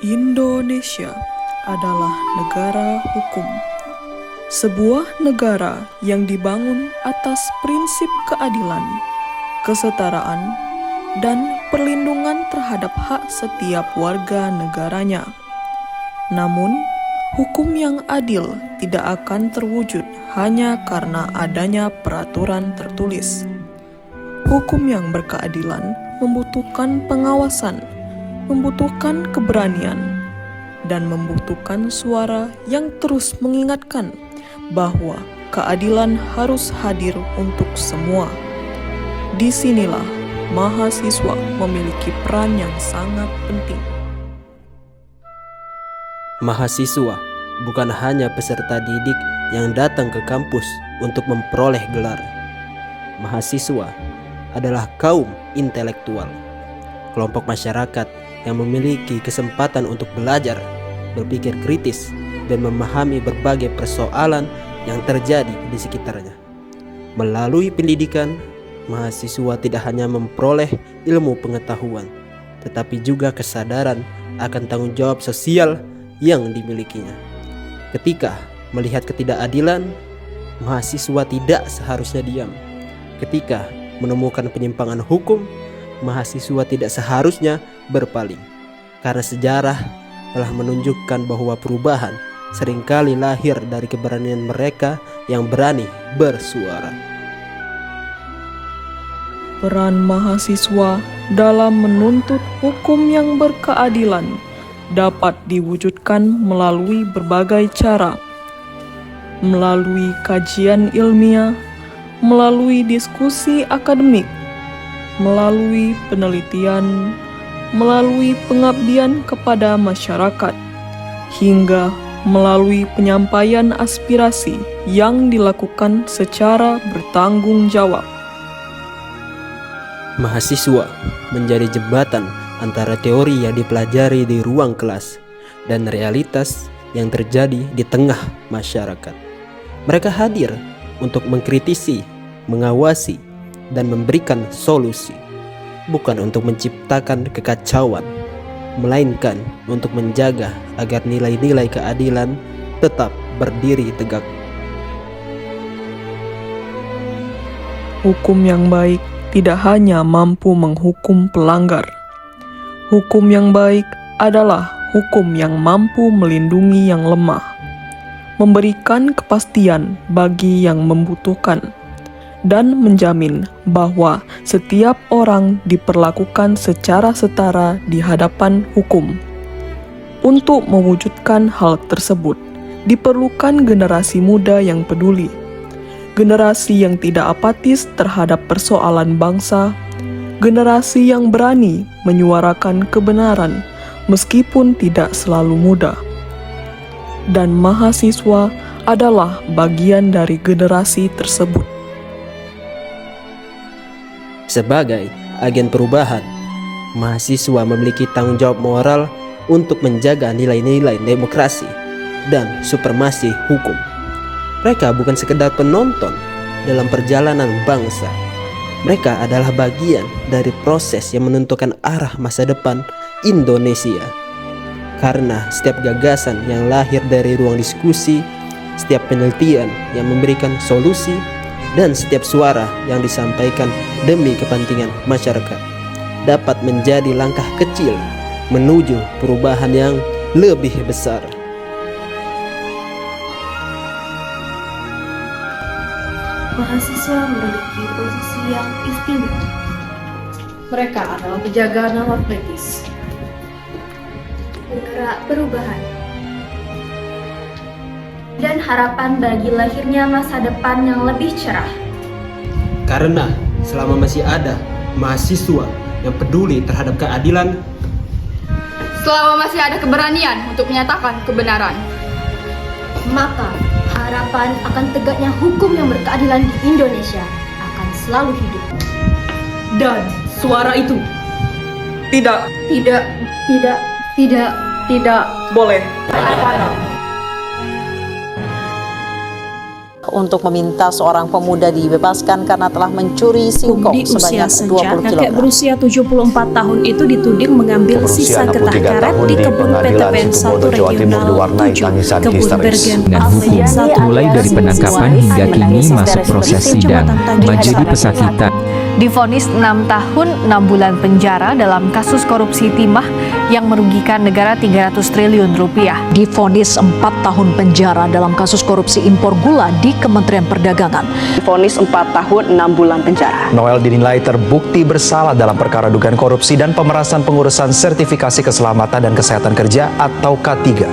Indonesia adalah negara hukum. Sebuah negara yang dibangun atas prinsip keadilan, kesetaraan, dan perlindungan terhadap hak setiap warga negaranya. Namun, hukum yang adil tidak akan terwujud hanya karena adanya peraturan tertulis. Hukum yang berkeadilan membutuhkan pengawasan, membutuhkan keberanian, dan membutuhkan suara yang terus mengingatkan bahwa keadilan harus hadir untuk semua. Disinilah mahasiswa memiliki peran yang sangat penting. Mahasiswa bukan hanya peserta didik yang datang ke kampus untuk memperoleh gelar. Mahasiswa adalah kaum intelektual, kelompok masyarakat yang memiliki kesempatan untuk belajar, berpikir kritis, dan memahami berbagai persoalan yang terjadi di sekitarnya. Melalui pendidikan, mahasiswa tidak hanya memperoleh ilmu pengetahuan, tetapi juga kesadaran akan tanggung jawab sosial yang dimilikinya. Ketika melihat ketidakadilan, mahasiswa tidak seharusnya diam. Ketika menemukan penyimpangan hukum, mahasiswa tidak seharusnya berpaling. Karena sejarah telah menunjukkan bahwa perubahan seringkali lahir dari keberanian mereka yang berani bersuara. Peran mahasiswa dalam menuntut hukum yang berkeadilan dapat diwujudkan melalui berbagai cara, melalui kajian ilmiah, melalui diskusi akademik, melalui penelitian, melalui pengabdian kepada masyarakat, hingga melalui penyampaian aspirasi yang dilakukan secara bertanggung jawab. Mahasiswa menjadi jembatan antara teori yang dipelajari di ruang kelas dan realitas yang terjadi di tengah masyarakat. Mereka hadir untuk mengkritisi, mengawasi, dan memberikan solusi, bukan untuk menciptakan kekacauan, melainkan untuk menjaga agar nilai-nilai keadilan tetap berdiri tegak. Hukum yang baik tidak hanya mampu menghukum pelanggar. Hukum yang baik adalah hukum yang mampu melindungi yang lemah, memberikan kepastian bagi yang membutuhkan, dan menjamin bahwa setiap orang diperlakukan secara setara di hadapan hukum. Untuk mewujudkan hal tersebut, diperlukan generasi muda yang peduli, generasi yang tidak apatis terhadap persoalan bangsa, generasi yang berani menyuarakan kebenaran meskipun tidak selalu mudah. Dan mahasiswa adalah bagian dari generasi tersebut. Sebagai agen perubahan, mahasiswa memiliki tanggung jawab moral untuk menjaga nilai-nilai demokrasi dan supremasi hukum. Mereka bukan sekedar penonton dalam perjalanan bangsa. Mereka adalah bagian dari proses yang menentukan arah masa depan Indonesia. Karena setiap gagasan yang lahir dari ruang diskusi, setiap penelitian yang memberikan solusi, dan setiap suara yang disampaikan demi kepentingan masyarakat dapat menjadi langkah kecil menuju perubahan yang lebih besar. Mahasiswa memiliki posisi yang istimewa. Mereka adalah penjaga nalar kritis, penggerak perubahan, dan harapan bagi lahirnya masa depan yang lebih cerah. Karena selama masih ada mahasiswa yang peduli terhadap keadilan, selama masih ada keberanian untuk menyatakan kebenaran, maka harapan akan tegaknya hukum yang berkeadilan di Indonesia akan selalu hidup. dan suara itu Tidak tidak boleh untuk meminta seorang pemuda dibebaskan karena telah mencuri singkong Di usia sebanyak senja, 20 kakek kg. berusia 74 tahun itu dituding mengambil sisa getah karet di kebun PTPN 1 Regional 7, Kebun Bergen, dengan hukum, mulai dari penangkapan hingga kini masuk proses sidang, menjadi pesakitan. Divonis 6 tahun 6 bulan penjara dalam kasus korupsi timah yang merugikan negara 300 triliun rupiah. Divonis 4 tahun penjara dalam kasus korupsi impor gula di Kementerian Perdagangan. Divonis 4 tahun 6 bulan penjara. Noel dinilai terbukti bersalah dalam perkara dugaan korupsi dan pemerasan pengurusan sertifikasi keselamatan dan kesehatan kerja atau K3.